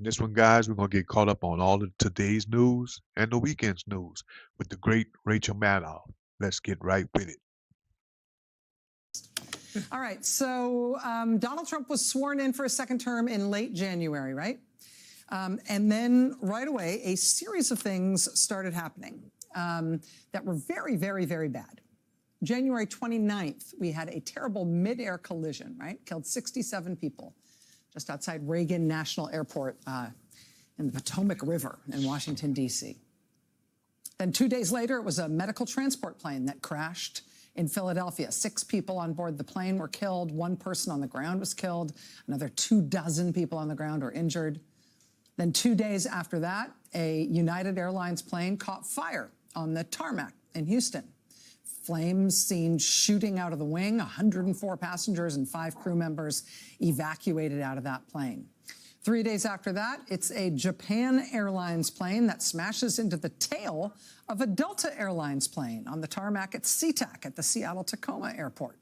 In this one, guys, we're going to get caught up on all of today's news and the weekend's news with the great Rachel Maddow. Let's get right with it. All right, so Donald Trump was sworn in for a second term in late January, right? And then right away, a series of things started happening that were very, very, very bad. January 29th, we had a terrible mid-air collision, right? Killed 67 people just outside Reagan National Airport in the Potomac River in Washington, D.C. Then 2 days later, it was a medical transport plane that crashed in Philadelphia. 6 people on board the plane were killed. 1 person on the ground was killed. Another 24 people on the ground were injured. Then 2 days after that, a United Airlines plane caught fire on the tarmac in Houston. Flames seen shooting out of the wing. 104 passengers and 5 crew members evacuated out of that plane. 3 days after that, it's a Japan Airlines plane that smashes into the tail of a Delta Airlines plane on the tarmac at SeaTac at the Seattle-Tacoma Airport.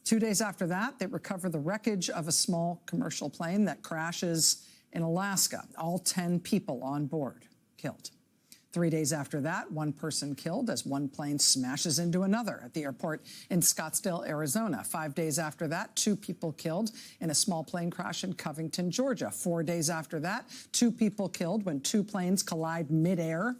2 days after that, they recover the wreckage of a small commercial plane that crashes in Alaska. All 10 people on board killed. 3 days after that, 1 person killed as 1 plane smashes into another at the airport in Scottsdale, Arizona. 5 days after that, 2 people killed in a small plane crash in Covington, Georgia. 4 days after that, 2 people killed when 2 planes collide midair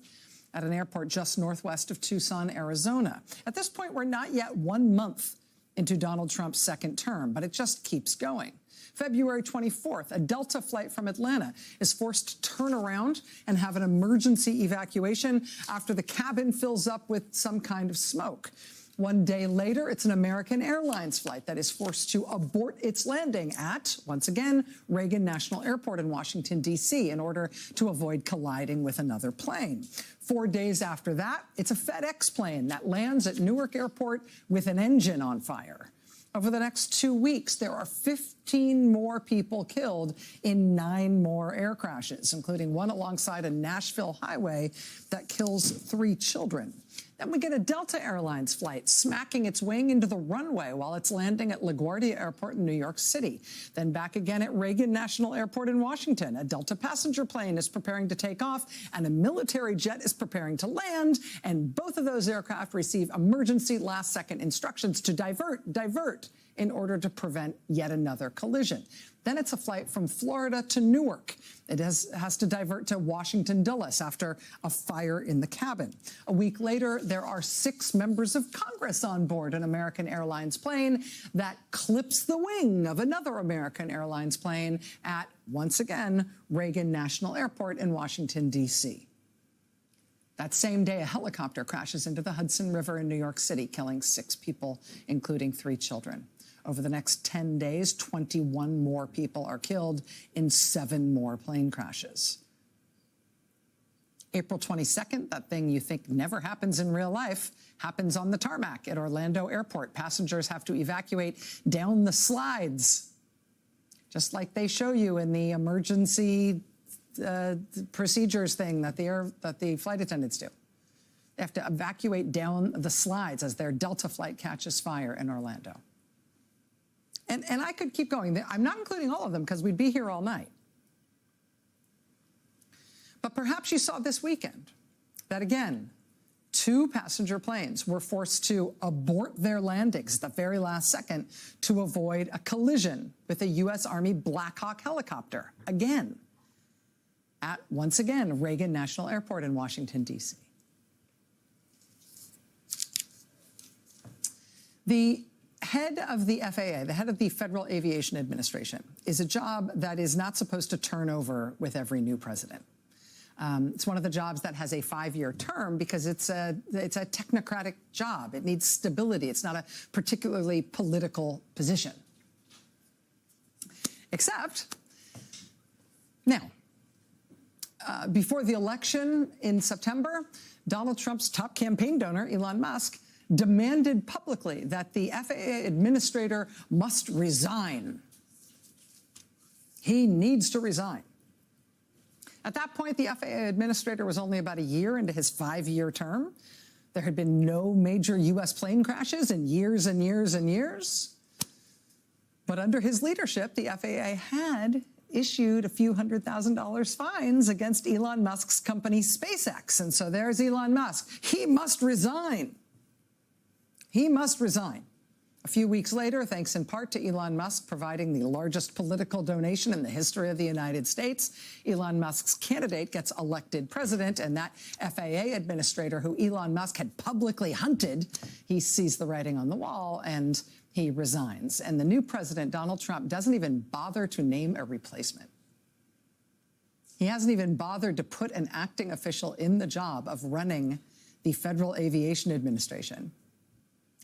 at an airport just northwest of Tucson, Arizona. At this point, we're not yet 1 month into Donald Trump's second term, but it just keeps going. February 24th, a Delta flight from Atlanta is forced to turn around and have an emergency evacuation after the cabin fills up with some kind of smoke. 1 day later, it's an American Airlines flight that is forced to abort its landing at, once again, Reagan National Airport in Washington, D.C., in order to avoid colliding with another plane. 4 days after that, it's a FedEx plane that lands at Newark Airport with an engine on fire. Over the next 2 weeks, there are 15 more people killed in 9 more air crashes, including one alongside a Nashville highway that kills 3 children. Then we get a Delta Airlines flight smacking its wing into the runway while it's landing at LaGuardia Airport in New York City. Then back again at Reagan National Airport in Washington. A Delta passenger plane is preparing to take off, and a military jet is preparing to land, and both of those aircraft receive emergency last-second instructions to divert in order to prevent yet another collision. Then it's a flight from Florida to Newark. It has to divert to Washington Dulles after a fire in the cabin. A week later, there are 6 members of Congress on board an American Airlines plane that clips the wing of another American Airlines plane at, once again, Reagan National Airport in Washington, D.C. That same day, a helicopter crashes into the Hudson River in New York City, killing 6 people, including 3 children. Over the next 10 days, 21 more people are killed in 7 more plane crashes. April 22nd, that thing you think never happens in real life, happens on the tarmac at Orlando Airport. Passengers have to evacuate down the slides, just like they show you in the emergency procedures thing that the flight attendants do. They have to evacuate down the slides as their Delta flight catches fire in Orlando. And I could keep going. I'm not including all of them because we'd be here all night. But perhaps you saw this weekend that, again, 2 passenger planes were forced to abort their landings at the very last second to avoid a collision with a U.S. Army Black Hawk helicopter, again, at, once again, Reagan National Airport in Washington, D.C. The head of the FAA, the head of the Federal Aviation Administration, is a job that is not supposed to turn over with every new president. It's one of the jobs that has a 5-year term because it's a technocratic job. It needs stability. It's not a particularly political position. Except, now, before the election in September, Donald Trump's top campaign donor, Elon Musk, demanded publicly that the FAA administrator must resign. He needs to resign. At that point, the FAA administrator was only about a year into his 5-year term. There had been no major U.S. plane crashes in years and years and years. But under his leadership, the FAA had issued a few $100,000 fines against Elon Musk's company SpaceX. And so there's Elon Musk. He must resign. He must resign. A few weeks later, thanks in part to Elon Musk providing the largest political donation in the history of the United States, Elon Musk's candidate gets elected president, and that FAA administrator who Elon Musk had publicly hunted, he sees the writing on the wall and he resigns. And the new president, Donald Trump, doesn't even bother to name a replacement. He hasn't even bothered to put an acting official in the job of running the Federal Aviation Administration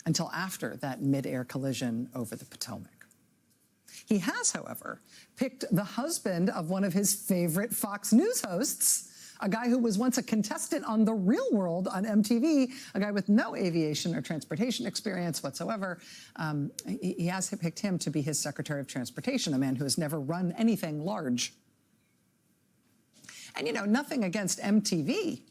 until after that mid-air collision over the Potomac. He has, however, picked the husband of one of his favorite Fox News hosts, a guy who was once a contestant on The Real World on MTV, a guy with no aviation or transportation experience whatsoever. He has picked him to be his Secretary of Transportation, a man who has never run anything large. And, you know, nothing against MTV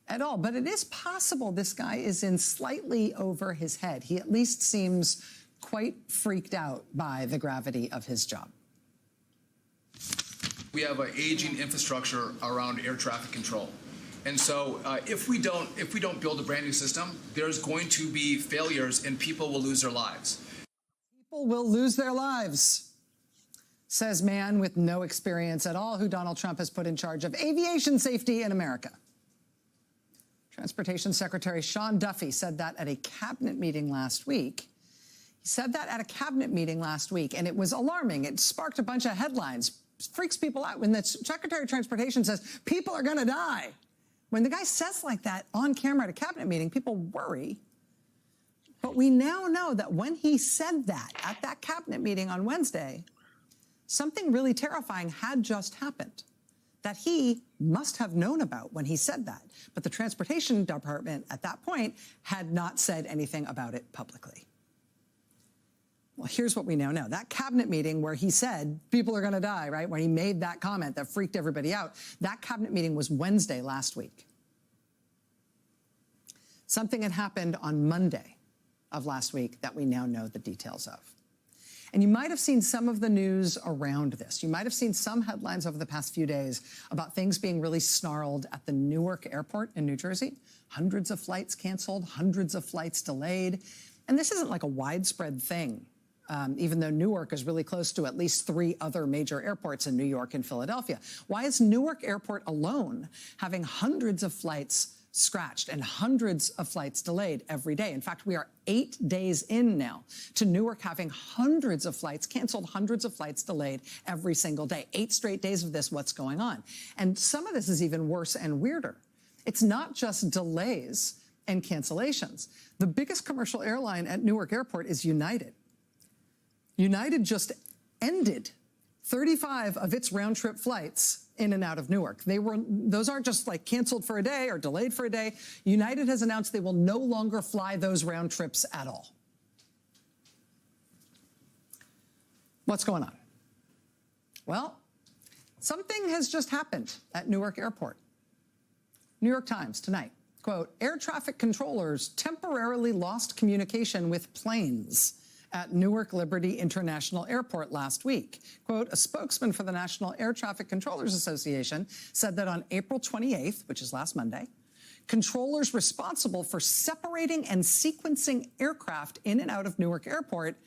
at all, but it is possible this guy is in slightly over his head. He at least seems quite freaked out by the gravity of his job. We have an aging infrastructure around air traffic control. And so if we don't build a brand new system, there's going to be failures and people will lose their lives. People will lose their lives, says man with no experience at all who Donald Trump has put in charge of aviation safety in America. Transportation Secretary Sean Duffy said that at a cabinet meeting last week. He said that at a cabinet meeting last week, and it was alarming. It sparked a bunch of headlines, freaks people out when the Secretary of Transportation says, people are going to die. When the guy says like that on camera at a cabinet meeting, people worry. But we now know that when he said that at that cabinet meeting on Wednesday, something really terrifying had just happened that he must have known about when he said that. But the Transportation Department at that point had not said anything about it publicly. Well, here's what we now know. That cabinet meeting where he said people are going to die, right, when he made that comment that freaked everybody out, that cabinet meeting was Wednesday last week. Something had happened on Monday of last week that we now know the details of. And you might have seen some of the news around this. You might have seen some headlines over the past few days about things being really snarled at the Newark airport in New Jersey. Hundreds of flights canceled, hundreds of flights delayed. And this isn't like a widespread thing, even though Newark is really close to at least 3 other major airports in New York and Philadelphia. Why is Newark Airport alone having hundreds of flights scratched and hundreds of flights delayed every day? In fact, we are 8 days in now to Newark having hundreds of flights canceled, hundreds of flights delayed every single day. 8 straight days of this, what's going on? And some of this is even worse and weirder. It's not just delays and cancellations. The biggest commercial airline at Newark Airport is United. United just ended 35 of its round-trip flights in and out of Newark. Those aren't just like canceled for a day or delayed for a day. United has announced they will no longer fly those round trips at all. What's going on? Well, something has just happened at Newark Airport. New York Times tonight, quote, air traffic controllers temporarily lost communication with planes at Newark Liberty International Airport last week. Quote, a spokesman for the National Air Traffic Controllers Association said that on April 28th, which is last Monday, controllers responsible for separating and sequencing aircraft in and out of Newark Airport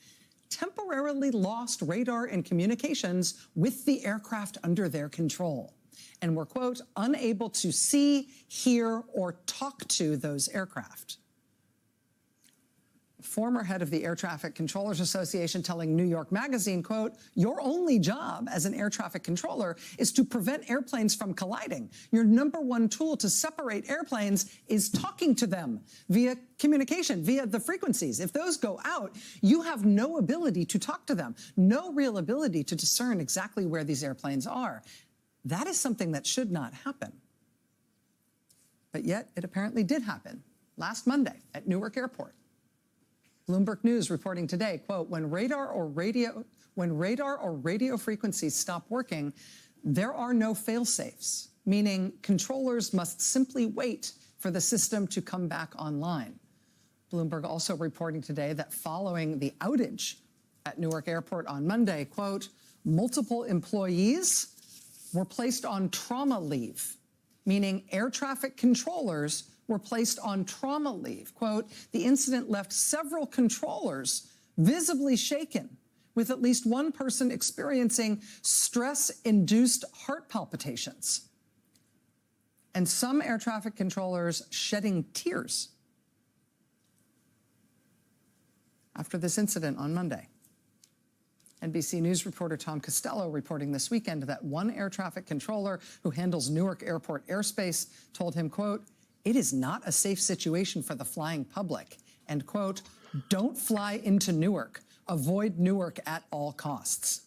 temporarily lost radar and communications with the aircraft under their control and were, quote, unable to see, hear, or talk to those aircraft. Former head of the Air Traffic Controllers Association telling New York Magazine, quote, your only job as an air traffic controller is to prevent airplanes from colliding. Your #1 tool to separate airplanes is talking to them via communication, via the frequencies. If those go out, you have no ability to talk to them, no real ability to discern exactly where these airplanes are. That is something that should not happen. But yet it apparently did happen last Monday at Newark Airport. Bloomberg News reporting today, quote, when radar or radio frequencies stop working, there are no fail-safes, meaning controllers must simply wait for the system to come back online. Bloomberg also reporting today that following the outage at Newark Airport on Monday, quote, Multiple employees were placed on trauma leave, meaning air traffic controllers were placed on trauma leave. Quote, the incident left several controllers visibly shaken, with at least one person experiencing stress-induced heart palpitations, and some air traffic controllers shedding tears after this incident on Monday. NBC News reporter Tom Costello reporting this weekend that one air traffic controller who handles Newark Airport airspace told him, quote, it is not a safe situation for the flying public, and, quote, don't fly into Newark. Avoid Newark at all costs.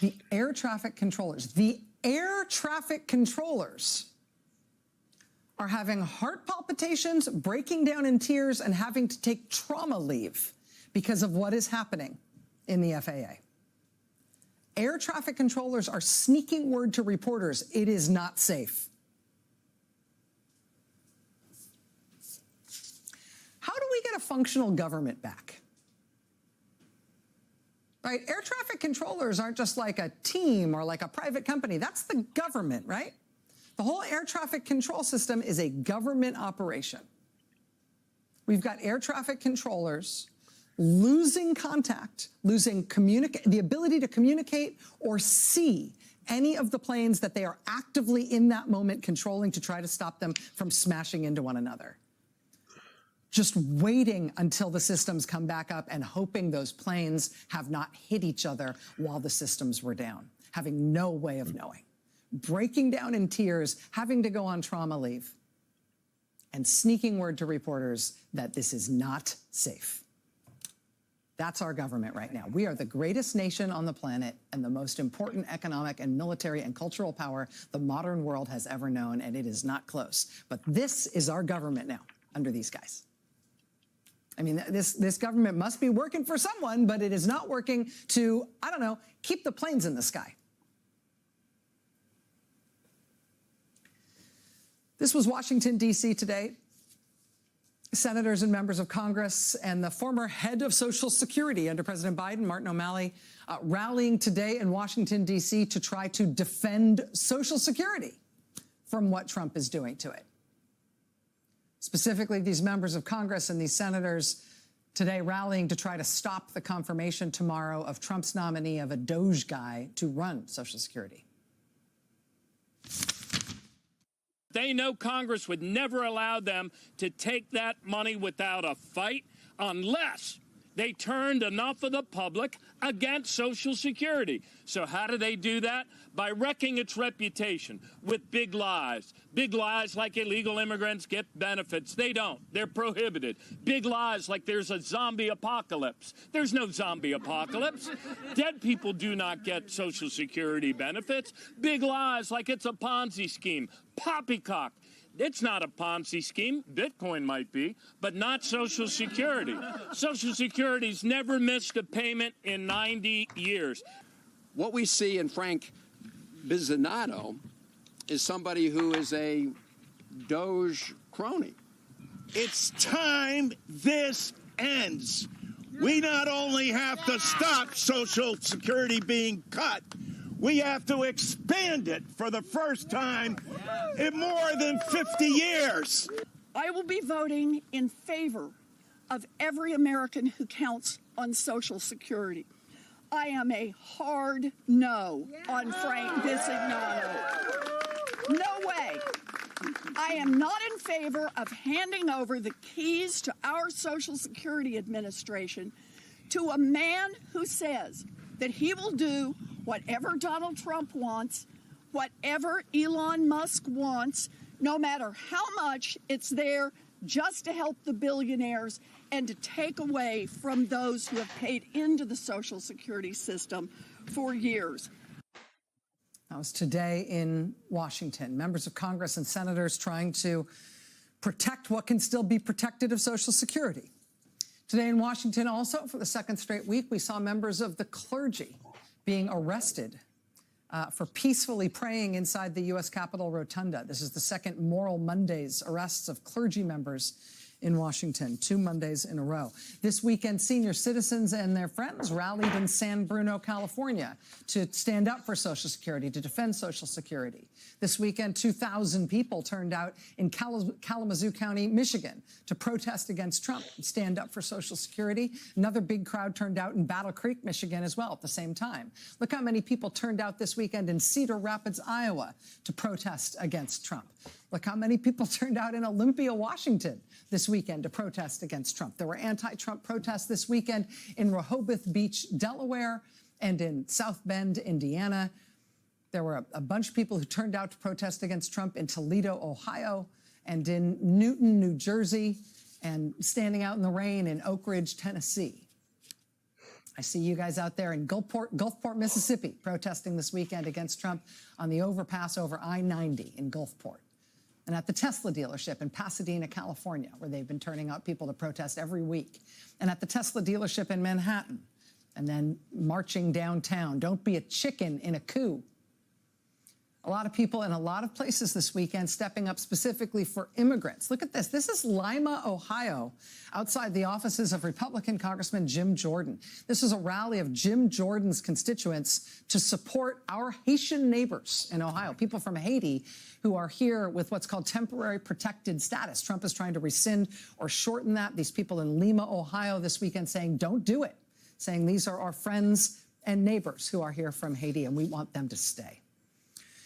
The air traffic controllers are having heart palpitations, breaking down in tears, and having to take trauma leave because of what is happening in the FAA. Air traffic controllers are sneaking word to reporters, it is not safe. How do we get a functional government back? Right? Air traffic controllers aren't just like a team or like a private company. That's the government, right? The whole air traffic control system is a government operation. We've got air traffic controllers losing contact, losing the ability to communicate or see any of the planes that they are actively in that moment controlling to try to stop them from smashing into one another. Just waiting until the systems come back up and hoping those planes have not hit each other while the systems were down, having no way of knowing. Breaking down in tears, having to go on trauma leave, and sneaking word to reporters that this is not safe. That's our government right now. We are the greatest nation on the planet and the most important economic and military and cultural power the modern world has ever known, and it is not close. But this is our government now under these guys. I mean, this government must be working for someone, but it is not working to, I don't know, keep the planes in the sky. This was Washington, D.C. today. Senators and members of Congress and the former head of Social Security under President Biden, Martin O'Malley, rallying today in Washington, D.C. to try to defend Social Security from what Trump is doing to it. Specifically, these members of Congress and these senators today rallying to try to stop the confirmation tomorrow of Trump's nominee of a Doge guy to run Social Security. They know Congress would never allow them to take that money without a fight unless they turned enough of the public against Social Security. So how do they do that? By wrecking its reputation with big lies. Big lies like illegal immigrants get benefits. They don't. They're prohibited. Big lies like there's a zombie apocalypse. There's no zombie apocalypse. Dead people do not get Social Security benefits. Big lies like it's a Ponzi scheme. Poppycock. It's not a Ponzi scheme. Bitcoin might be, but not Social Security. Social Security's never missed a payment in 90 years. What we see in Frank Bizzinato is somebody who is a Doge crony. It's time this ends. We not only have to stop Social Security being cut, we have to expand it for the first time in more than 50 years. I will be voting in favor of every American who counts on Social Security. I am a hard no on Frank Bizzinato. No way. I am not in favor of handing over the keys to our Social Security Administration to a man who says that he will do whatever Donald Trump wants, whatever Elon Musk wants, no matter how much it's there just to help the billionaires and to take away from those who have paid into the Social Security system for years. That was today in Washington. Members of Congress and senators trying to protect what can still be protected of Social Security. Today in Washington also, for the second straight week, we saw members of the clergy being arrested for peacefully praying inside the U.S. Capitol Rotunda. This is the second Moral Mondays arrests of clergy members in Washington, 2 Mondays in a row. This weekend, senior citizens and their friends rallied in San Bruno, California, to stand up for Social Security, to defend Social Security. This weekend, 2,000 people turned out in Kalamazoo County, Michigan, to protest against Trump and stand up for Social Security. Another big crowd turned out in Battle Creek, Michigan, as well at the same time. Look how many people turned out this weekend in Cedar Rapids, Iowa, to protest against Trump. Look how many people turned out in Olympia, Washington this weekend to protest against Trump. There were anti-Trump protests this weekend in Rehoboth Beach, Delaware, and in South Bend, Indiana. There were a bunch of people who turned out to protest against Trump in Toledo, Ohio, and in Newton, New Jersey, and standing out in the rain in Oak Ridge, Tennessee. I see you guys out there in Gulfport, Mississippi, protesting this weekend against Trump on the overpass over I-90 in Gulfport. And at the Tesla dealership in Pasadena, California, where they've been turning out people to protest every week. And at the Tesla dealership in Manhattan, and then marching downtown. Don't be a chicken in a coup. A lot of people in a lot of places this weekend stepping up specifically for immigrants. Look at this. This is Lima, Ohio, outside the offices of Republican Congressman Jim Jordan. This is a rally of Jim Jordan's constituents to support our Haitian neighbors in Ohio, people from Haiti who are here with what's called temporary protected status. Trump is trying to rescind or shorten that. These people in Lima, Ohio this weekend saying, don't do it, saying these are our friends and neighbors who are here from Haiti and we want them to stay.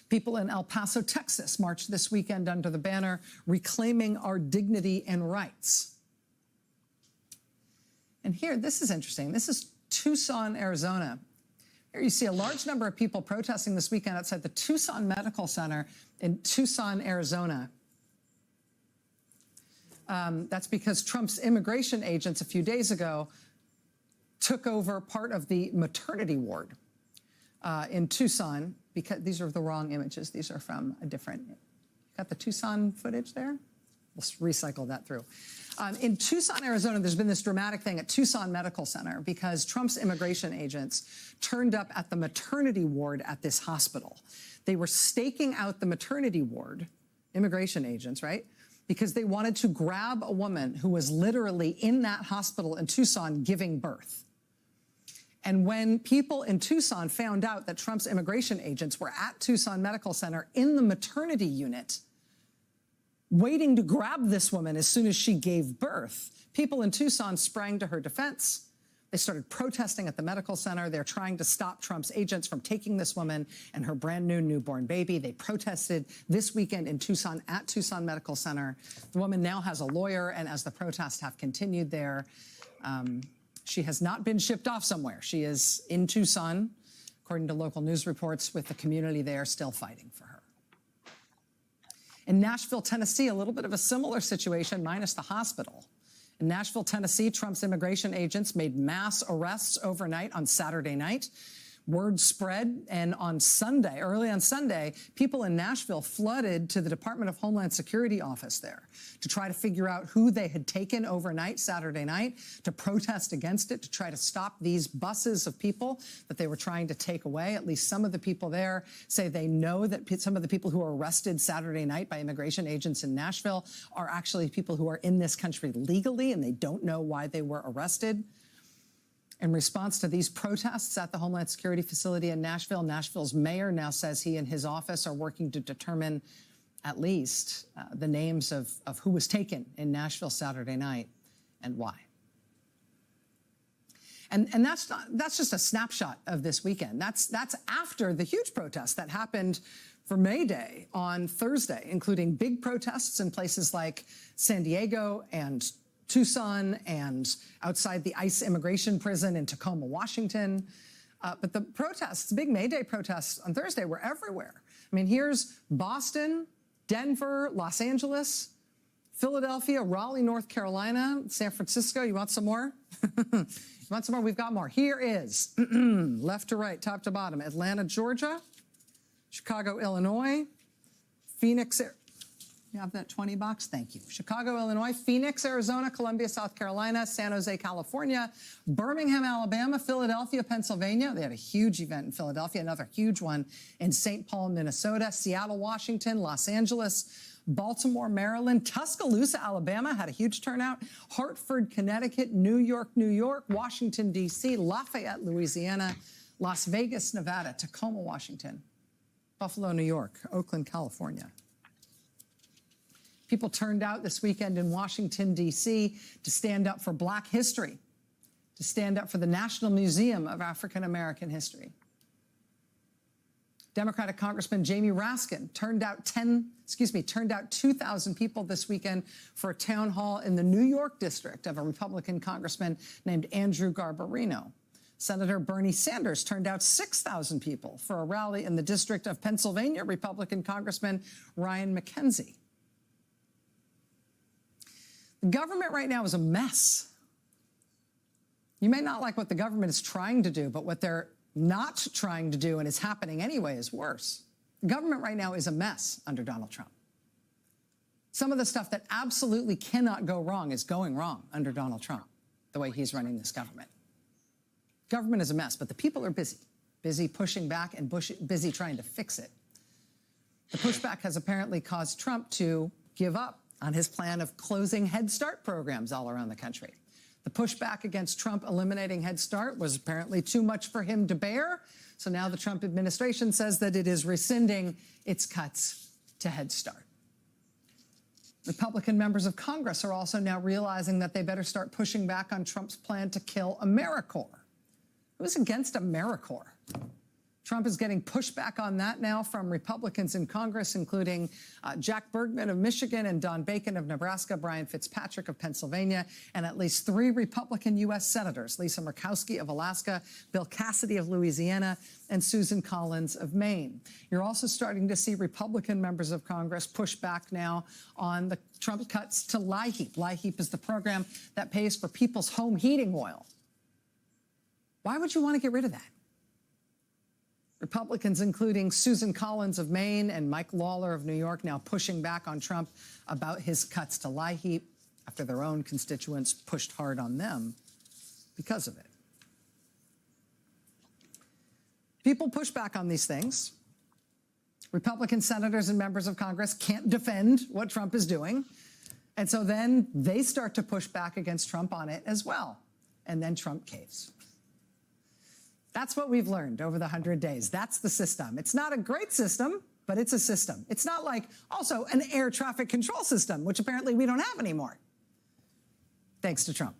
People in El Paso, Texas, marched this weekend under the banner, Reclaiming Our Dignity and Rights. And here, this is interesting. This is Tucson, Arizona. Here you see a large number of people protesting this weekend outside the Tucson Medical Center in Tucson, Arizona. That's because Trump's immigration agents a few days ago took over part of the maternity ward in Tucson, because these are the wrong images. These are from a different, got the Tucson footage there? Let's recycle that through. In Tucson, Arizona, there's been this dramatic thing at Tucson Medical Center because Trump's immigration agents turned up at the maternity ward at this hospital. They were staking out the maternity ward, immigration agents, right? Because they wanted to grab a woman who was literally in that hospital in Tucson giving birth. And when people in Tucson found out that Trump's immigration agents were at Tucson Medical Center in the maternity unit, waiting to grab this woman as soon as she gave birth, people in Tucson sprang to her defense. They started protesting at the medical center. They're trying to stop Trump's agents from taking this woman and her brand new newborn baby. They protested this weekend in Tucson at Tucson Medical Center. The woman now has a lawyer, and as the protests have continued there, she has not been shipped off somewhere. She is in Tucson, according to local news reports, with the community there still fighting for her. In Nashville, Tennessee, a little bit of a similar situation, minus the hospital. In Nashville, Tennessee, Trump's immigration agents made mass arrests overnight on Saturday night. Word spread, and on Sunday, early on Sunday, people in Nashville flooded to the Department of Homeland Security office there to try to figure out who they had taken overnight Saturday night, to protest against it, to try to stop these buses of people that they were trying to take away. At least some of the people there say they know that some of the people who were arrested Saturday night by immigration agents in Nashville are actually people who are in this country legally, and they don't know why they were arrested. In response to these protests at the Homeland Security facility in Nashville, Nashville's mayor now says he and his office are working to determine at least the names of who was taken in Nashville Saturday night and why. And that's just a snapshot of this weekend. That's after the huge protests that happened for May Day on Thursday, including big protests in places like San Diego and Tucson and outside the ICE immigration prison in Tacoma, Washington. But the protests, big May Day protests on Thursday were everywhere. I mean, here's Boston, Denver, Los Angeles, Philadelphia, Raleigh, North Carolina, San Francisco. You want some more? You want some more? We've got more. Here is, left to right, top to bottom, Atlanta, Georgia, Chicago, Illinois, Phoenix, you have that 20 box? Thank you. Chicago, Illinois, Phoenix, Arizona, Columbia, South Carolina, San Jose, California, Birmingham, Alabama, Philadelphia, Pennsylvania. They had a huge event in Philadelphia, another huge one in St. Paul, Minnesota, Seattle, Washington, Los Angeles, Baltimore, Maryland, Tuscaloosa, Alabama had a huge turnout. Hartford, Connecticut, New York, New York, Washington, D.C., Lafayette, Louisiana, Las Vegas, Nevada, Tacoma, Washington, Buffalo, New York, Oakland, California. People turned out this weekend in Washington, D.C. to stand up for Black history, to stand up for the National Museum of African American History. Democratic Congressman Jamie Raskin turned out 2,000 people this weekend for a town hall in the New York district of a Republican congressman named Andrew Garbarino. Senator Bernie Sanders turned out 6,000 people for a rally in the district of Pennsylvania Republican Congressman Ryan McKenzie. The government right now is a mess. You may not like what the government is trying to do, but what they're not trying to do and is happening anyway is worse. The government right now is a mess under Donald Trump. Some of the stuff that absolutely cannot go wrong is going wrong under Donald Trump, the way he's running this government. Government is a mess, but the people are busy pushing back and busy trying to fix it. The pushback has apparently caused Trump to give up on his plan of closing Head Start programs all around the country. The pushback against Trump eliminating Head Start was apparently too much for him to bear. So now the Trump administration says that it is rescinding its cuts to Head Start. Republican members of Congress are also now realizing that they better start pushing back on Trump's plan to kill AmeriCorps. Who's against AmeriCorps? Trump is getting pushback on that now from Republicans in Congress, including Jack Bergman of Michigan and Don Bacon of Nebraska, Brian Fitzpatrick of Pennsylvania, and at least 3 Republican U.S. senators, Lisa Murkowski of Alaska, Bill Cassidy of Louisiana, and Susan Collins of Maine. You're also starting to see Republican members of Congress push back now on the Trump cuts to LIHEAP. LIHEAP is the program that pays for people's home heating oil. Why would you want to get rid of that? Republicans, including Susan Collins of Maine and Mike Lawler of New York, now pushing back on Trump about his cuts to LIHEAP after their own constituents pushed hard on them because of it. People push back on these things. Republican senators and members of Congress can't defend what Trump is doing. And so then they start to push back against Trump on it as well. And then Trump caves. That's what we've learned over the 100 days. That's the system. It's not a great system, but it's a system. It's not like also an air traffic control system, which apparently we don't have anymore, thanks to Trump.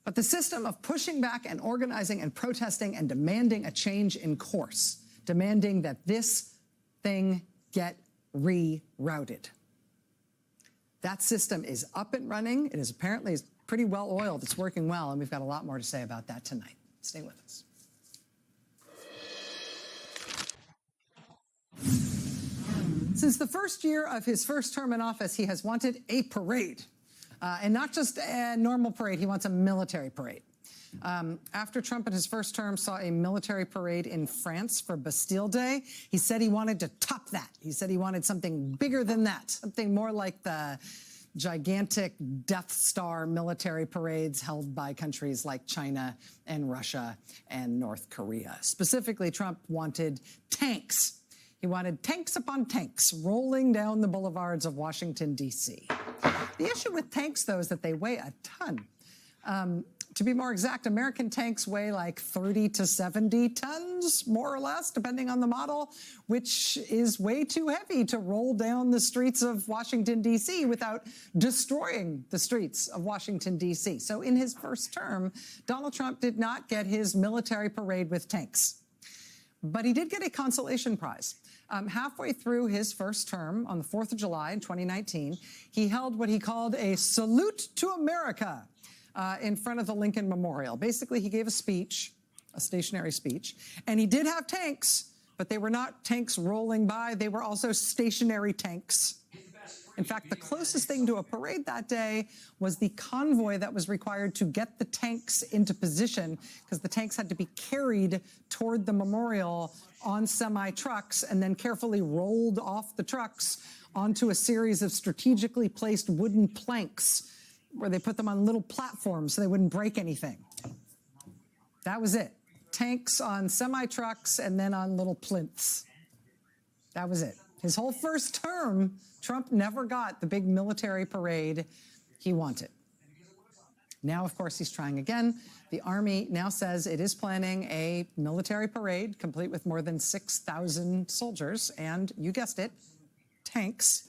But the system of pushing back and organizing and protesting and demanding a change in course, demanding that this thing get rerouted. That system is up and running. It is apparently pretty well oiled. It's working well, and we've got a lot more to say about that tonight. Stay with us. Since the first year of his first term in office, he has wanted a parade. And not just a normal parade, he wants a military parade. After Trump in his first term saw a military parade in France for Bastille Day, he said he wanted to top that. He said he wanted something bigger than that, something more like the gigantic Death Star military parades held by countries like China and Russia and North Korea. Specifically, Trump wanted tanks. He wanted tanks upon tanks rolling down the boulevards of Washington, D.C. The issue with tanks, though, is that they weigh a ton. To be more exact, American tanks weigh like 30 to 70 tons, more or less, depending on the model, which is way too heavy to roll down the streets of Washington, D.C. without destroying the streets of Washington, D.C. So in his first term, Donald Trump did not get his military parade with tanks. But he did get a consolation prize. Halfway through his first term, on the 4th of July in 2019, he held what he called a salute to America in front of the Lincoln Memorial. Basically, he gave a speech, a stationary speech, and he did have tanks, but they were not tanks rolling by. They were also stationary tanks. In fact, the closest thing to a parade that day was the convoy that was required to get the tanks into position, because the tanks had to be carried toward the memorial on semi-trucks and then carefully rolled off the trucks onto a series of strategically placed wooden planks where they put them on little platforms so they wouldn't break anything. That was it. Tanks on semi-trucks and then on little plinths. That was it. His whole first term, Trump never got the big military parade he wanted. Now, of course, he's trying again. The Army now says it is planning a military parade complete with more than 6,000 soldiers and, you guessed it, tanks.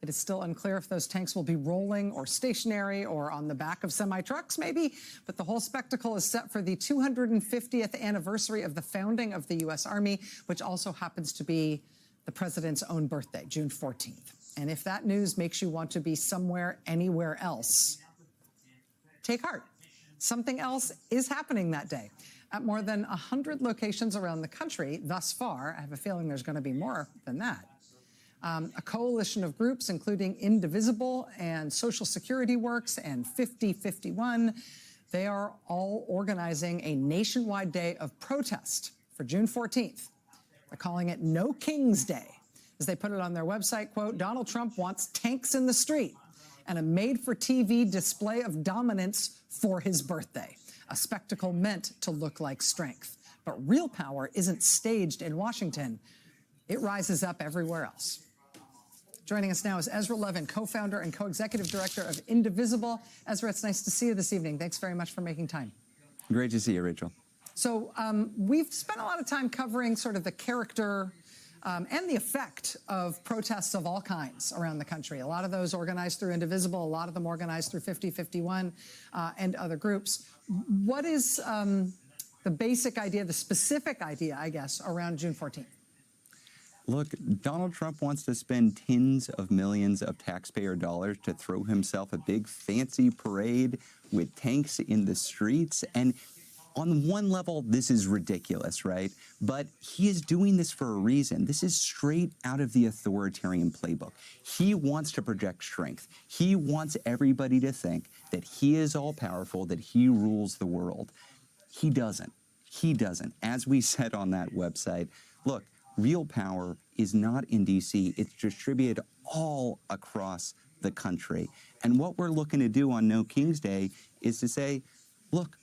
It is still unclear if those tanks will be rolling or stationary or on the back of semi-trucks, maybe, but the whole spectacle is set for the 250th anniversary of the founding of the U.S. Army, which also happens to be the president's own birthday, June 14th. And if that news makes you want to be somewhere, anywhere else, take heart. Something else is happening that day. At more than 100 locations around the country thus far, I have a feeling there's going to be more than that. A coalition of groups, including Indivisible and Social Security Works and 5051, they are all organizing a nationwide day of protest for June 14th. They're calling it No King's Day. As they put it on their website, quote, Donald Trump wants tanks in the street and a made-for-TV display of dominance for his birthday, a spectacle meant to look like strength. But real power isn't staged in Washington. It rises up everywhere else. Joining us now is Ezra Levin, co-founder and co-executive director of Indivisible. Ezra, it's nice to see you this evening. Thanks very much for making time. Great to see you, Rachel. So we've spent a lot of time covering sort of the character and the effect of protests of all kinds around the country. A lot of those organized through Indivisible, a lot of them organized through 5051 and other groups. What is the basic idea, the specific idea, I guess, around June 14th? Look, Donald Trump wants to spend tens of millions of taxpayer dollars to throw himself a big fancy parade with tanks in the streets. And on one level, this is ridiculous, right? But he is doing this for a reason. This is straight out of the authoritarian playbook. He wants to project strength. He wants everybody to think that he is all powerful, that he rules the world. He doesn't. He doesn't. As we said on that website, look, real power is not in D.C. It's distributed all across the country. And what we're looking to do on No King's Day is to say, look,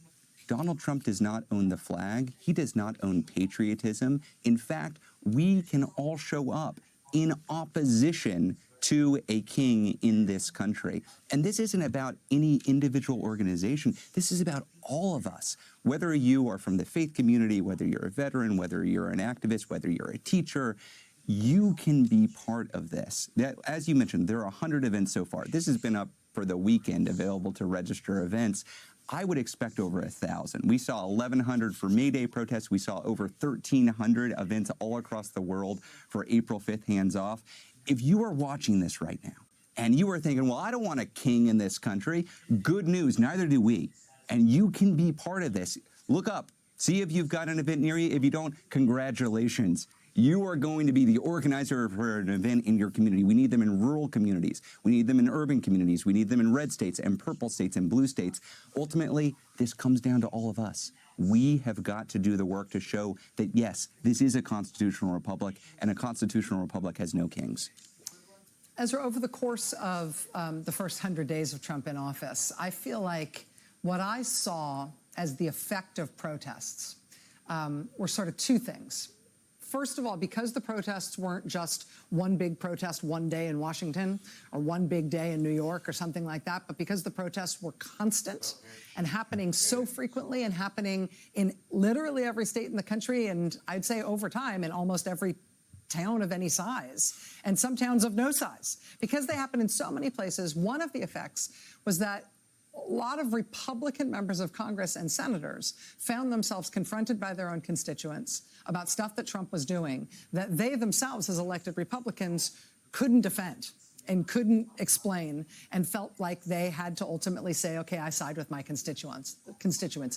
Donald Trump does not own the flag. He does not own patriotism. In fact, we can all show up in opposition to a king in this country. And this isn't about any individual organization. This is about all of us. Whether you are from the faith community, whether you're a veteran, whether you're an activist, whether you're a teacher, you can be part of this. As you mentioned, there are 100 events so far. This has been up for the weekend, available to register events. I would expect over 1,000. We saw 1,100 for May Day protests. We saw over 1,300 events all across the world for April 5th hands off. If you are watching this right now and you are thinking, well, I don't want a king in this country, good news, neither do we. And you can be part of this. Look up, see if you've got an event near you. If you don't, congratulations. You are going to be the organizer for an event in your community. We need them in rural communities. We need them in urban communities. We need them in red states and purple states and blue states. Ultimately, this comes down to all of us. We have got to do the work to show that, yes, this is a constitutional republic, and a constitutional republic has no kings. Ezra, over the course of the first 100 days of Trump in office, I feel like what I saw as the effect of protests were sort of two things. First of all, because the protests weren't just one big protest one day in Washington or one big day in New York or something like that, but because the protests were constant and happening so frequently and happening in literally every state in the country, and I'd say over time in almost every town of any size, and some towns of no size. Because they happen in so many places, one of the effects was that a lot of Republican members of Congress and senators found themselves confronted by their own constituents about stuff that Trump was doing that they themselves, as elected Republicans, couldn't defend and couldn't explain, and felt like they had to ultimately say, okay, I side with my constituents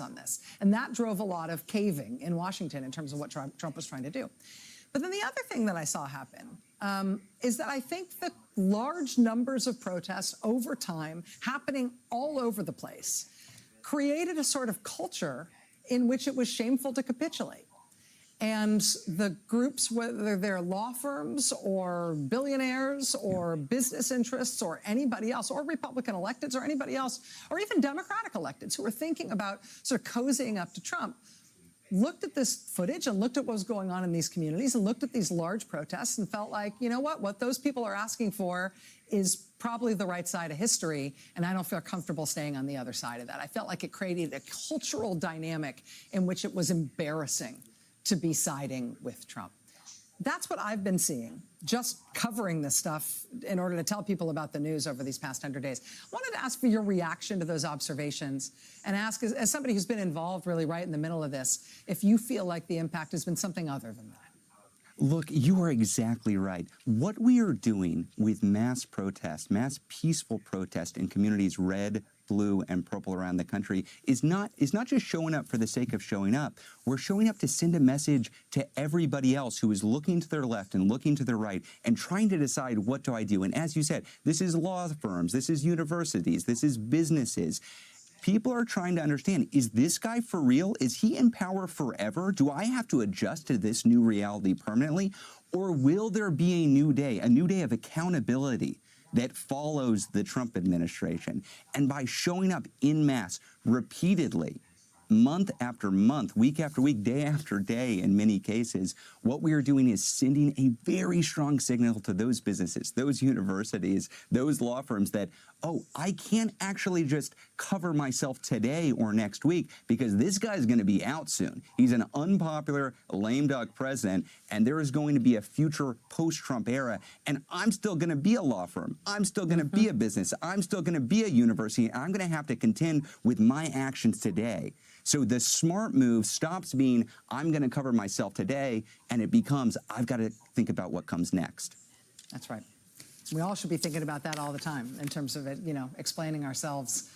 on this. And that drove a lot of caving in Washington in terms of what Trump was trying to do. But then the other thing that I saw happen is that I think that large numbers of protests over time, happening all over the place, created a sort of culture in which it was shameful to capitulate. And the groups, whether they're law firms or billionaires or business interests or anybody else, or Republican electeds or anybody else, or even Democratic electeds who are thinking about sort of cozying up to Trump, looked at this footage and looked at what was going on in these communities and looked at these large protests and felt like, you know what those people are asking for is probably the right side of history, and I don't feel comfortable staying on the other side of that. I felt like it created a cultural dynamic in which it was embarrassing to be siding with Trump. That's what I've been seeing, just covering this stuff in order to tell people about the news over these past 100 days. I wanted to ask for your reaction to those observations and ask, as somebody who's been involved really right in the middle of this, if you feel like the impact has been something other than that. Look, you are exactly right. What we are doing with mass protest, mass peaceful protest in communities red, blue, and purple around the country is not just showing up for the sake of showing up. We're showing up to send a message to everybody else who is looking to their left and looking to their right and trying to decide, what do I do? And as you said, this is law firms, this is universities, this is businesses. People are trying to understand, is this guy for real? Is he in power forever? Do I have to adjust to this new reality permanently? Or will there be a new day of accountability that follows the Trump administration? And by showing up en masse repeatedly, month after month, week after week, day after day, in many cases, what we are doing is sending a very strong signal to those businesses, those universities, those law firms that, oh, I can't actually just cover myself today or next week because this guy's going to be out soon. He's an unpopular, lame duck president, and there is going to be a future post-Trump era, and I'm still going to be a law firm. I'm still going to be a business. I'm still going to be a university. I'm going to have to contend with my actions today. So the smart move stops being, I'm going to cover myself today, and it becomes, I've got to think about what comes next. That's right. We all should be thinking about that all the time in terms of it, explaining ourselves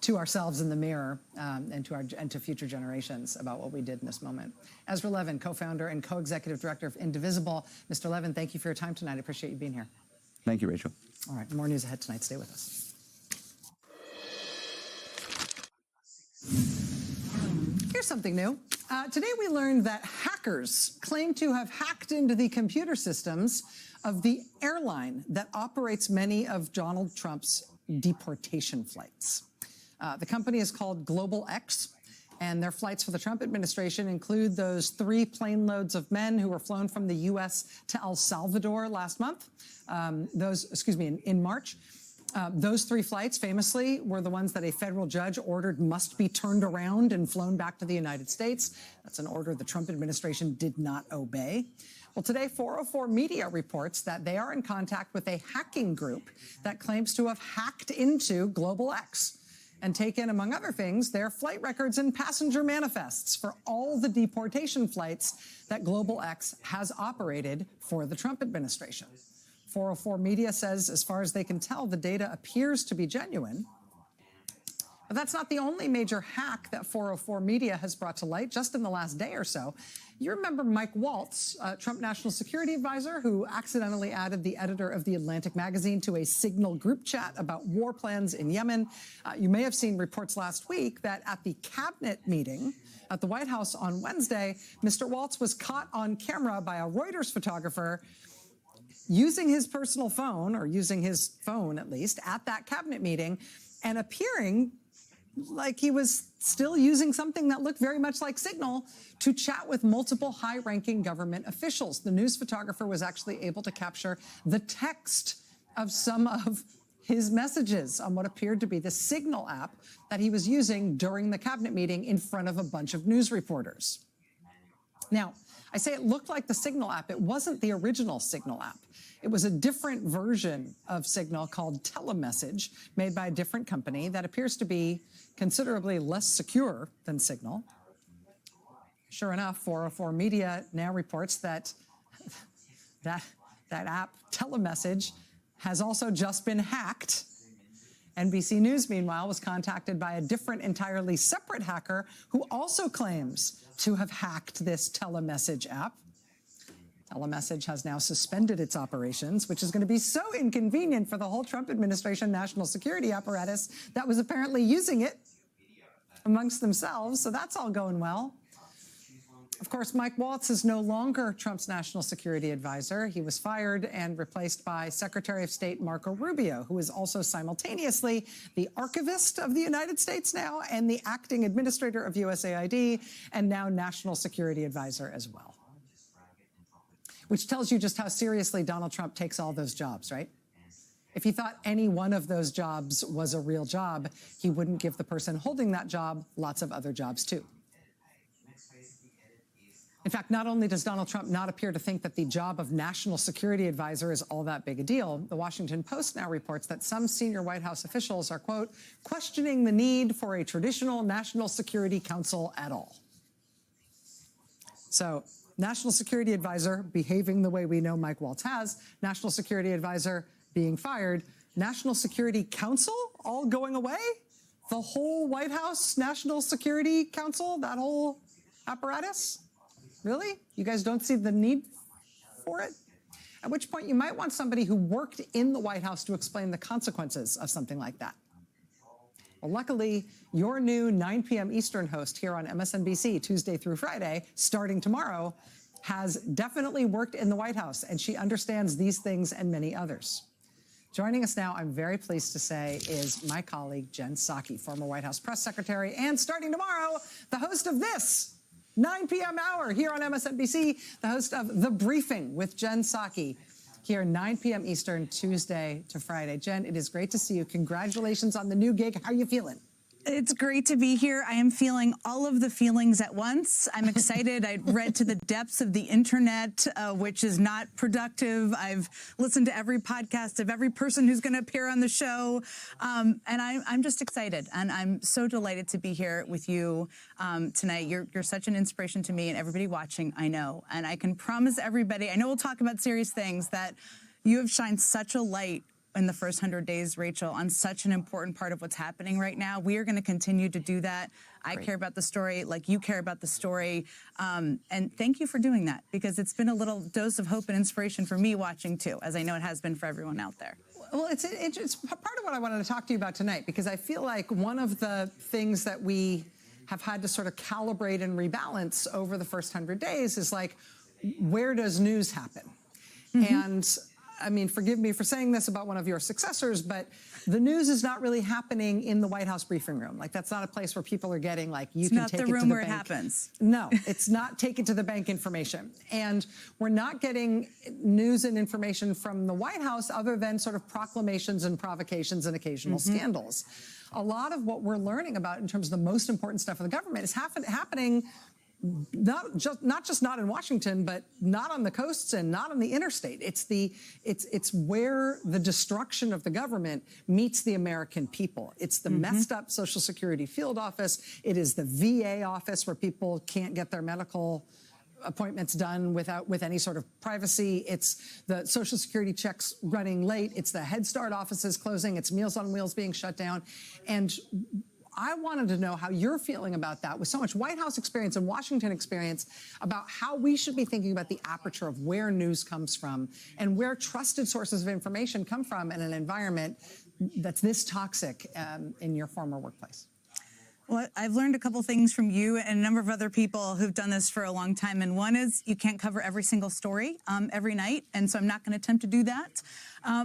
to ourselves in the mirror and to future generations about what we did in this moment. Ezra Levin, co-founder and co-executive director of Indivisible. Mr. Levin, thank you for your time tonight. I appreciate you being here. Thank you, Rachel. All right, more news ahead tonight. Stay with us. Here's something new. Today we learned that hackers claim to have hacked into the computer systems of the airline that operates many of Donald Trump's deportation flights. The company is called Global X, and their flights for the Trump administration include those 3 plane loads of men who were flown from the U.S. to El Salvador last month. In March. Those 3 flights, famously, were the ones that a federal judge ordered must be turned around and flown back to the United States. That's an order the Trump administration did not obey. Well, today, 404 Media reports that they are in contact with a hacking group that claims to have hacked into Global X and taken, among other things, their flight records and passenger manifests for all the deportation flights that Global X has operated for the Trump administration. 404 Media says, as far as they can tell, the data appears to be genuine. But that's not the only major hack that 404 Media has brought to light just in the last day or so. You remember Mike Waltz, Trump National Security Advisor, who accidentally added the editor of The Atlantic magazine to a Signal group chat about war plans in Yemen. You may have seen reports last week that at the cabinet meeting at the White House on Wednesday, Mr. Waltz was caught on camera by a Reuters photographer using his personal phone, or using his phone at least, at that cabinet meeting and appearing like he was still using something that looked very much like Signal to chat with multiple high-ranking government officials. The news photographer was actually able to capture the text of some of his messages on what appeared to be the Signal app that he was using during the cabinet meeting in front of a bunch of news reporters. Now, I say it looked like the Signal app. It wasn't the original Signal app. It was a different version of Signal called Telemessage, made by a different company that appears to be considerably less secure than Signal. Sure enough, 404 Media now reports that that app, Telemessage, has also just been hacked. NBC News, meanwhile, was contacted by a different, entirely separate hacker who also claims to have hacked this Telemessage app. Telemessage has now suspended its operations, which is going to be so inconvenient for the whole Trump administration national security apparatus that was apparently using it amongst themselves. So that's all going well. Of course, Mike Waltz is no longer Trump's national security advisor. He was fired and replaced by Secretary of State Marco Rubio, who is also simultaneously the archivist of the United States now and the acting administrator of USAID and now national security advisor as well. Which tells you just how seriously Donald Trump takes all those jobs, right? If he thought any one of those jobs was a real job, he wouldn't give the person holding that job lots of other jobs too. In fact, not only does Donald Trump not appear to think that the job of national security advisor is all that big a deal, the Washington Post now reports that some senior White House officials are, quote, questioning the need for a traditional national security council at all. So, national security advisor behaving the way we know Mike Waltz has, national security advisor being fired, national security council all going away? The whole White House National Security Council, that whole apparatus? Really? You guys don't see the need for it? At which point you might want somebody who worked in the White House to explain the consequences of something like that. Well, luckily, your new 9 p.m. Eastern host here on MSNBC, Tuesday through Friday, starting tomorrow, has definitely worked in the White House, and she understands these things and many others. Joining us now, I'm very pleased to say, is my colleague, Jen Psaki, former White House press secretary, and starting tomorrow, the host of this 9 p.m. hour here on MSNBC, the host of The Briefing with Jen Psaki, here 9 p.m. Eastern, Tuesday to Friday. Jen, it is great to see you. Congratulations on the new gig. How are you feeling? It's great to be here. I am feeling all of the feelings at once. I'm excited. I read to the depths of the internet, which is not productive. I've listened to every podcast of every person who's going to appear on the show. And I'm just excited. And I'm so delighted to be here with you tonight. You're such an inspiration to me and everybody watching, I know. And I can promise everybody, I know we'll talk about serious things, that you have shined such a light in the first 100 days, Rachel, on such an important part of what's happening right now. We are going to continue to do that. I care about the story like you care about the story. And thank you for doing that, because it's been a little dose of hope and inspiration for me watching, too, as I know it has been for everyone out there. Well, it's part of what I wanted to talk to you about tonight, because I feel like one of the things that we have had to sort of calibrate and rebalance over the first 100 days is, like, where does news happen? Mm-hmm. And I mean, forgive me for saying this about one of your successors, but the news is not really happening in the White House briefing room. Like, that's not a place where people are getting, like, you can take it to the bank. It's not the room where it happens. No, it's not take it to the bank information. And we're not getting news and information from the White House other than sort of proclamations and provocations and occasional scandals. A lot of what we're learning about in terms of the most important stuff in the government is happening not just in Washington, but not on the coasts and not on the interstate. It's where the destruction of the government meets the American people. It's the messed up Social Security field office. It is the VA office where people can't get their medical appointments done with any sort of privacy. It's the Social Security checks running late. It's the Head Start offices closing. It's Meals on Wheels being shut down. And I wanted to know how you're feeling about that, with so much White House experience and Washington experience, about how we should be thinking about the aperture of where news comes from and where trusted sources of information come from in an environment that's this toxic in your former workplace. Well, I've learned a couple things from you and a number of other people who've done this for a long time. And one is you can't cover every single story every night. And so I'm not going to attempt to do that.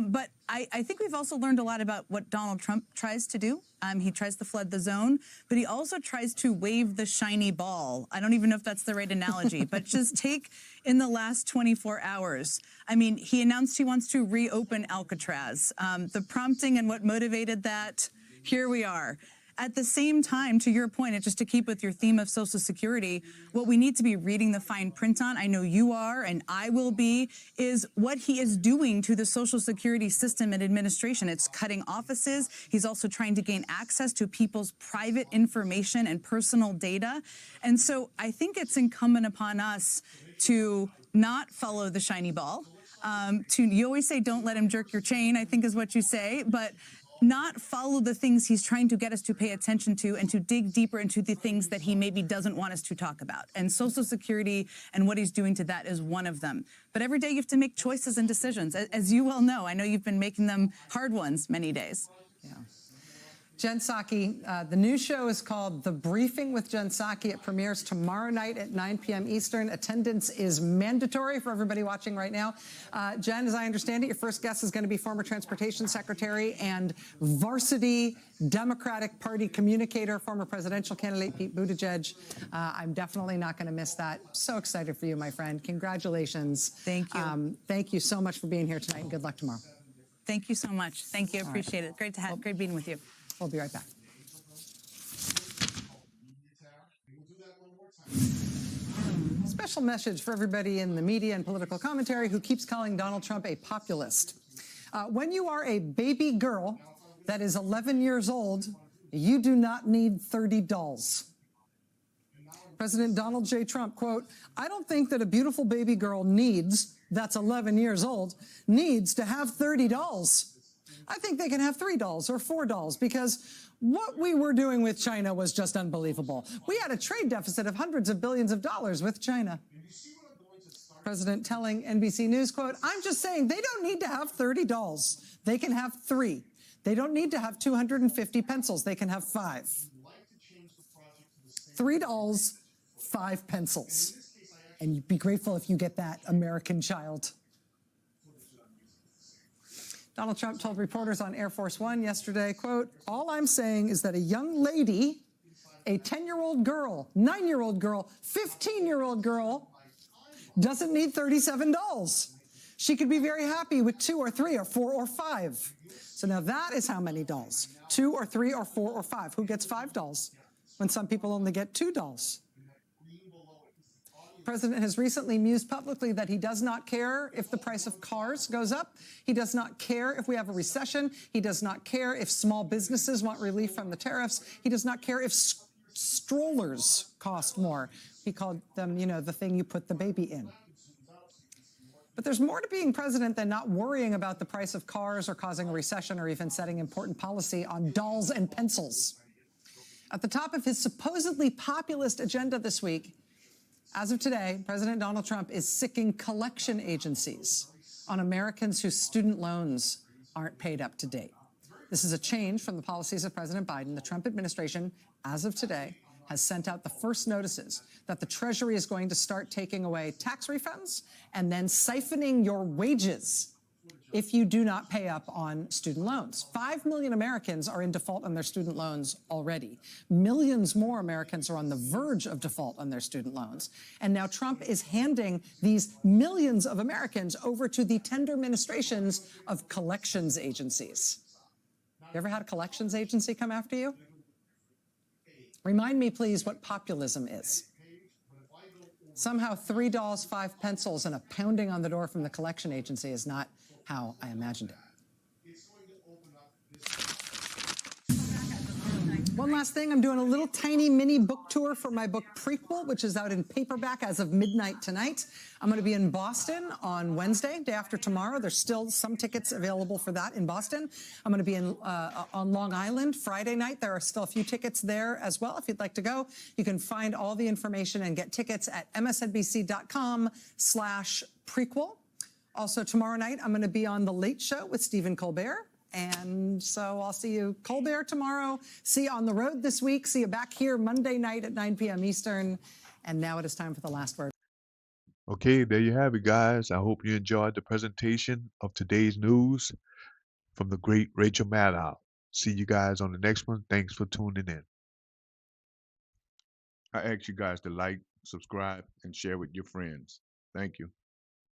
But I think we've also learned a lot about what Donald Trump tries to do. He tries to flood the zone, but he also tries to wave the shiny ball. I don't even know if that's the right analogy, but just take in the last 24 hours. I mean, he announced he wants to reopen Alcatraz. The prompting and what motivated that, here we are. At the same time, to your point, and just to keep with your theme of Social Security, what we need to be reading the fine print on, I know you are and I will be, is what he is doing to the Social Security system and administration. It's cutting offices. He's also trying to gain access to people's private information and personal data. And so I think it's incumbent upon us to not follow the shiny ball. You always say, don't let him jerk your chain, I think is what you say, but not follow the things he's trying to get us to pay attention to and to dig deeper into the things that he maybe doesn't want us to talk about. And Social Security and what he's doing to that is one of them. But every day you have to make choices and decisions. As you well know, I know you've been making them hard ones many days. Yeah. Jen Psaki, the new show is called The Briefing with Jen Psaki. It premieres tomorrow night at 9 p.m. Eastern. Attendance is mandatory for everybody watching right now. Jen, as I understand it, your first guest is going to be former Transportation Secretary and varsity Democratic Party communicator, former presidential candidate Pete Buttigieg. I'm definitely not going to miss that. So excited for you, my friend. Congratulations. Thank you. Thank you so much for being here tonight, and good luck tomorrow. Thank you so much. Thank you. Appreciate it. Great being with you. We'll be right back. Special message for everybody in the media and political commentary who keeps calling Donald Trump a populist. When you are a baby girl that is 11 years old, you do not need 30 dolls. President Donald J. Trump, quote, "I don't think that a beautiful baby girl that's 11 years old, needs to have 30 dolls. I think they can have 3 dolls or 4 dolls because what we were doing with China was just unbelievable. We had a trade deficit of hundreds of billions of dollars with China." President telling NBC News, quote, "I'm just saying they don't need to have 30 dolls. They can have 3. They don't need to have 250 pencils. They can have 5. 3 dolls, 5 pencils. And you'd be grateful if you get that, American child." Donald Trump told reporters on Air Force One yesterday, quote, "All I'm saying is that a young lady, a 10-year-old girl, 9-year-old girl, 15-year-old girl, doesn't need 37 dolls. She could be very happy with 2 or 3 or 4 or 5. So now that is how many dolls. 2 or 3 or 4 or 5. Who gets 5 dolls when some people only get 2 dolls? The president has recently mused publicly that he does not care if the price of cars goes up. He does not care if we have a recession. He does not care if small businesses want relief from the tariffs. He does not care if strollers cost more. He called them, the thing you put the baby in. But there's more to being president than not worrying about the price of cars or causing a recession or even setting important policy on dolls and pencils. At the top of his supposedly populist agenda this week, as of today, President Donald Trump is sicking collection agencies on Americans whose student loans aren't paid up to date. This is a change from the policies of President Biden. The Trump administration, as of today, has sent out the first notices that the Treasury is going to start taking away tax refunds and then siphoning your wages if you do not pay up on student loans. 5 million Americans are in default on their student loans already. Millions more Americans are on the verge of default on their student loans. And now Trump is handing these millions of Americans over to the tender ministrations of collections agencies. You ever had a collections agency come after you? Remind me, please, what populism is. Somehow 3 dolls, 5 pencils, and a pounding on the door from the collection agency is not how I imagined it. One last thing, I'm doing a little tiny mini book tour for my book Prequel, which is out in paperback as of midnight tonight. I'm going to be in Boston on Wednesday, day after tomorrow. There's still some tickets available for that in Boston. I'm going to be on Long Island Friday night. There are still a few tickets there as well. If you'd like to go, you can find all the information and get tickets at msnbc.com/prequel. Also, tomorrow night, I'm going to be on The Late Show with Stephen Colbert. And so I'll see you Colbert tomorrow. See you on the road this week. See you back here Monday night at 9 p.m. Eastern. And now it is time for the last word. Okay, there you have it, guys. I hope you enjoyed the presentation of today's news from the great Rachel Maddow. See you guys on the next one. Thanks for tuning in. I ask you guys to like, subscribe, and share with your friends. Thank you.